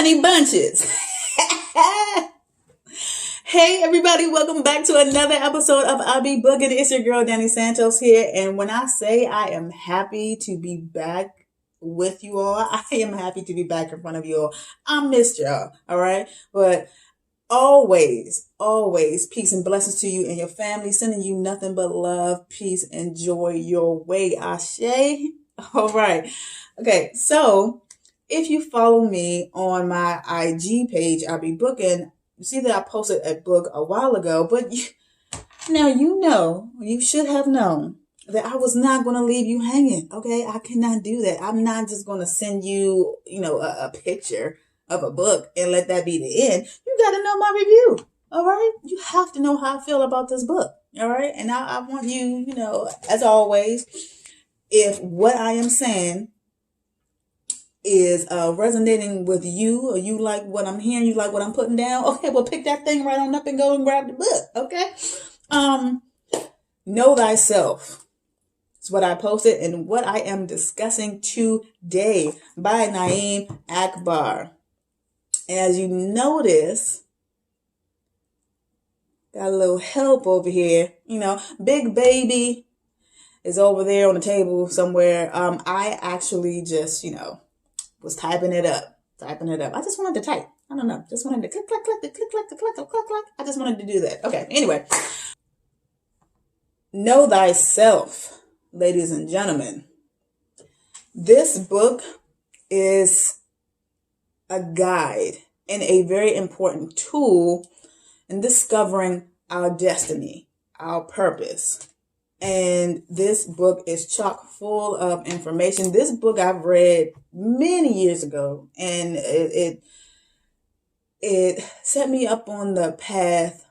honey bunches. Hey everybody, welcome back to another episode of I'll Be Booking. It's your girl Danny Santos here, and when I say I am happy to be back with you all, I am happy to be back in front of you all. I missed y'all, all right? But always peace and blessings to you and your family, sending you nothing but love, peace, and joy your way. Ashe. All right. Okay, so if you follow me on my IG page, I'll Be Booking. You see that I posted a book a while ago, but you should have known that I was not going to leave you hanging. Okay, I cannot do that. I'm not just going to send you, a picture of a book and let that be the end. You got to know my review. All right, you have to know how I feel about this book. All right, and I want you, as always, if what I am saying is resonating with you, or you like what I'm hearing, you like what I'm putting down, okay, well, pick that thing right on up and go and grab the book. Okay. Know thyself is what I posted and what I am discussing today by Naeem Akbar. As you notice, got a little help over here. Big baby is over there on the table somewhere. I actually just, was typing it up. I just wanted to type. I don't know. Just wanted to click, click, click, click, click, click, click, click, click, click. I just wanted to do that. Okay. Anyway, know thyself, ladies and gentlemen. This book is a guide and a very important tool in discovering our destiny, our purpose. And this book is chock full of information. This book I've read many years ago, and it set me up on the path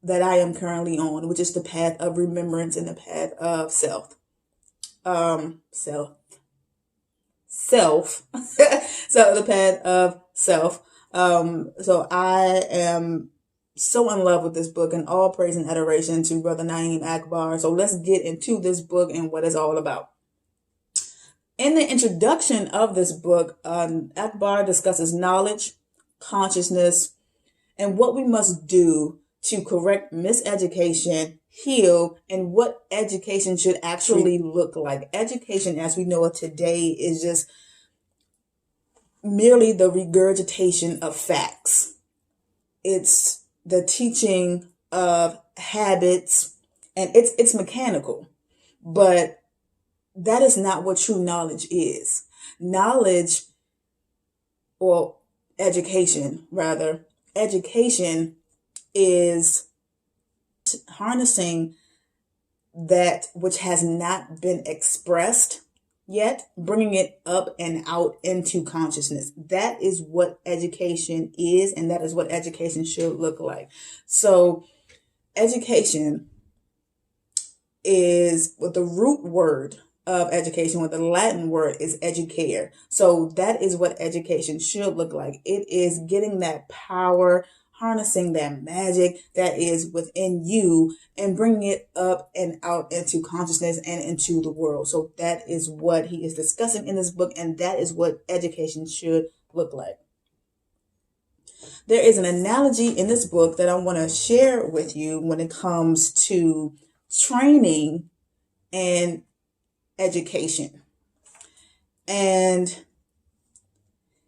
that I am currently on, which is the path of remembrance and the path of self. So the path of self. So I am so in love with this book, and all praise and adoration to Brother Naeem Akbar. So let's get into this book and what it's all about. In the introduction of this book, Akbar discusses knowledge, consciousness, and what we must do to correct miseducation, heal, and what education should actually look like. Education, as we know it today, is just merely the regurgitation of facts. It's the teaching of habits, and it's mechanical, but that is not what true knowledge is. Knowledge, or education is harnessing that which has not been expressed yet, bringing it up and out into consciousness. That is what education is, and that is what education should look like. So education is what the root word of education, what the Latin word is educare. So that is what education should look like. It is getting that power, harnessing that magic that is within you and bringing it up and out into consciousness and into the world. So that is what he is discussing in this book, and that is what education should look like. There is an analogy in this book that I want to share with you when it comes to training and education. And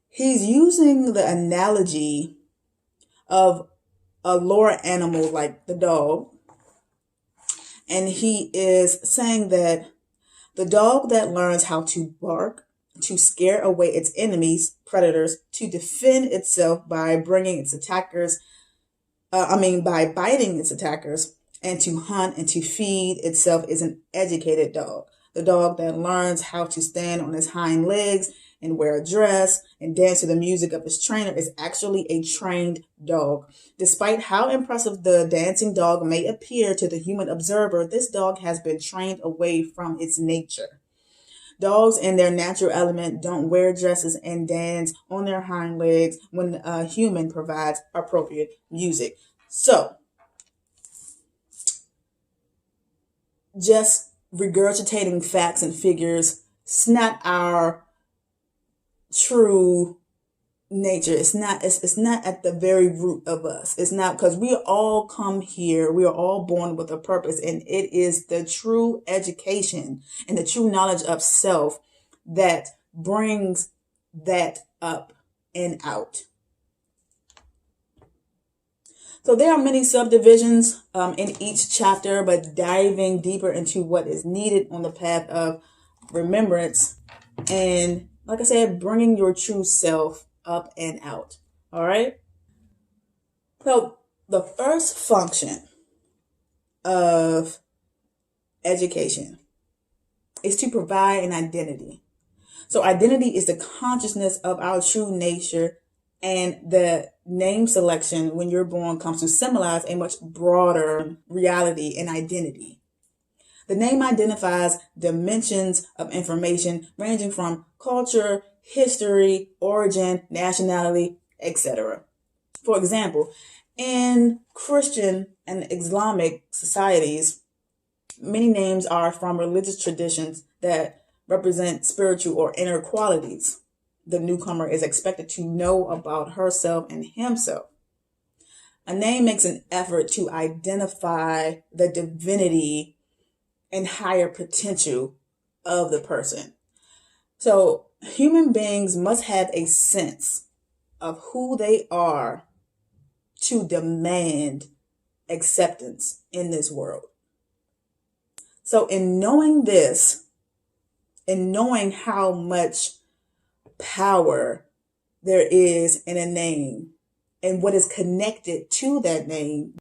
he's using the analogy of a lower animal like the dog. And he is saying that the dog that learns how to bark, to scare away its enemies, predators, to defend itself by bringing its attackers, by biting its attackers, and to hunt and to feed itself is an educated dog. The dog that learns how to stand on his hind legs and wear a dress and dance to the music of his trainer is actually a trained dog. Despite how impressive the dancing dog may appear to the human observer, this dog has been trained away from its nature. Dogs in their natural element don't wear dresses and dance on their hind legs when a human provides appropriate music. So, just regurgitating facts and figures, it's not our true nature. It's not at the very root of us. It's not, because we all come here, we are all born with a purpose, and it is the true education and the true knowledge of self that brings that up and out. So there are many subdivisions in each chapter, but diving deeper into what is needed on the path of remembrance and, like I said, bringing your true self up and out. All right. So the first function of education is to provide an identity. So identity is the consciousness of our true nature, and the name selection when you're born comes to symbolize a much broader reality and identity. The name identifies dimensions of information ranging from culture, history, origin, nationality, etc. For example, in Christian and Islamic societies, many names are from religious traditions that represent spiritual or inner qualities the newcomer is expected to know about herself and himself. A name makes an effort to identify the divinity and higher potential of the person. So human beings must have a sense of who they are to demand acceptance in this world. So in knowing this, in knowing how much power there is in a name and what is connected to that name,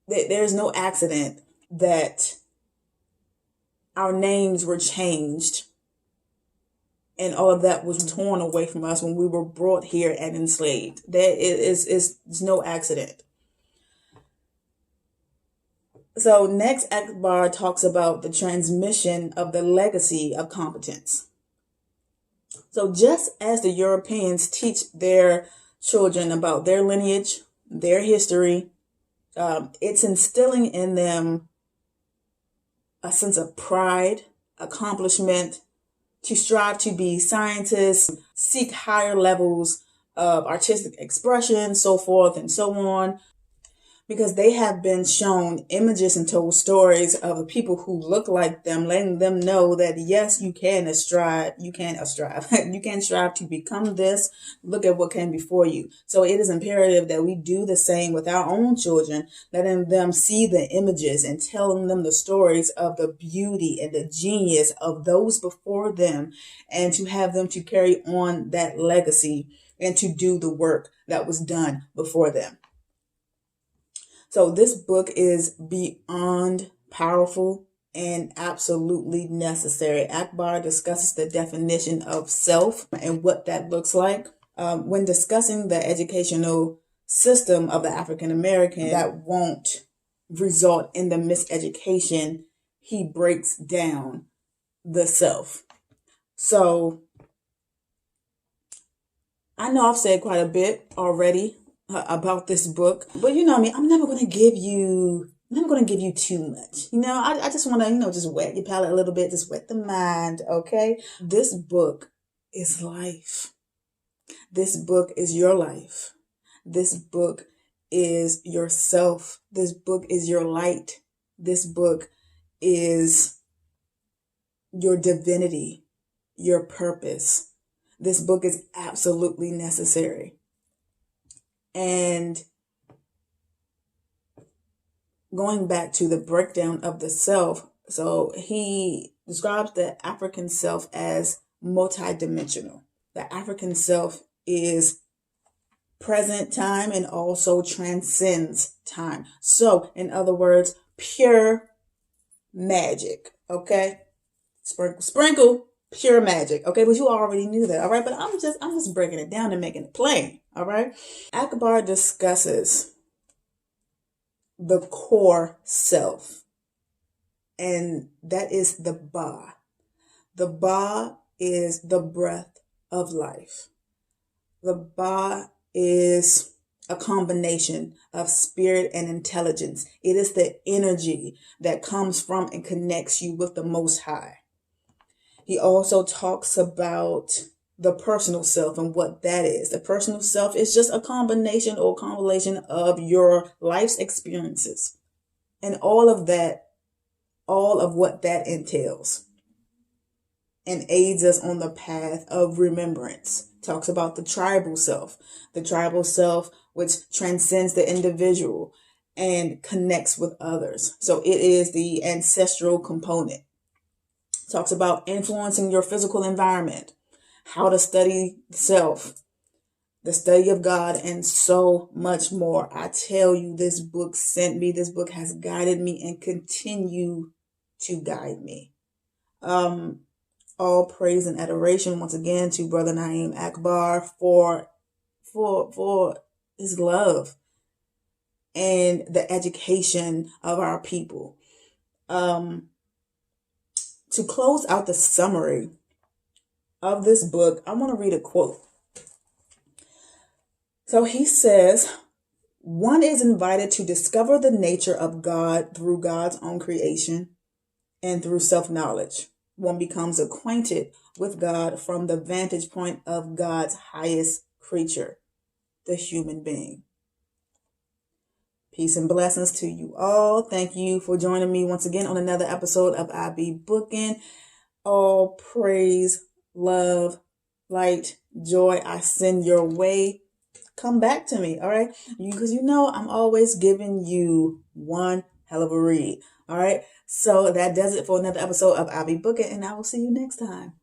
there's no accident that our names were changed and all of that was torn away from us when we were brought here and enslaved. There is no accident. So next, Akbar talks about the transmission of the legacy of competence. So just as the Europeans teach their children about their lineage, their history, it's instilling in them a sense of pride, accomplishment, to strive to be scientists, seek higher levels of artistic expression, so forth and so on, because they have been shown images and told stories of the people who look like them, letting them know that yes, you can strive to become this. Look at what came before you. So it is imperative that we do the same with our own children, letting them see the images and telling them the stories of the beauty and the genius of those before them, and to have them to carry on that legacy and to do the work that was done before them. So this book is beyond powerful and absolutely necessary. Akbar discusses the definition of self and what that looks like. When discussing the educational system of the African American that won't result in the miseducation, he breaks down the self. So I know I've said quite a bit already about this book, but you know me, I'm never going to give you too much. I just want to, just wet your palate a little bit, just wet the mind. Okay. This book is life. This book is your life. This book is yourself. This book is your light. This book is your divinity, your purpose. This book is absolutely necessary. And going back to the breakdown of the self, so he describes the African self as multidimensional. The African self is present time and also transcends time. So, in other words, pure magic. Okay, sprinkle pure magic. Okay, but you already knew that. All right, but I'm just breaking it down and making it plain. All right, Akbar discusses the core self, and that is the Ba. The Ba is the breath of life. The Ba is a combination of spirit and intelligence. It is the energy that comes from and connects you with the Most High. He also talks about the personal self and what that is. The personal self is just a combination or compilation of your life's experiences and all of that, all of what that entails, and aids us on the path of remembrance. Talks about the tribal self, which transcends the individual and connects with others. So it is the ancestral component. Talks about influencing your physical environment, how to study self, the study of God, and so much more. I tell you, this book sent me, this book has guided me and continue to guide me. All praise and adoration once again to Brother Naeem Akbar for his love and the education of our people. To close out the summary of this book, I want to read a quote. So he says, one is invited to discover the nature of God through God's own creation and through self-knowledge. One becomes acquainted with God from the vantage point of God's highest creature, the human being. Peace and blessings to you all. Thank you for joining me once again on another episode of I Be Booking. All praise, love, light, joy I send your way. Come back to me, all right? Because you know I'm always giving you one hell of a read, all right? So that does it for another episode of I Be Booking, and I will see you next time.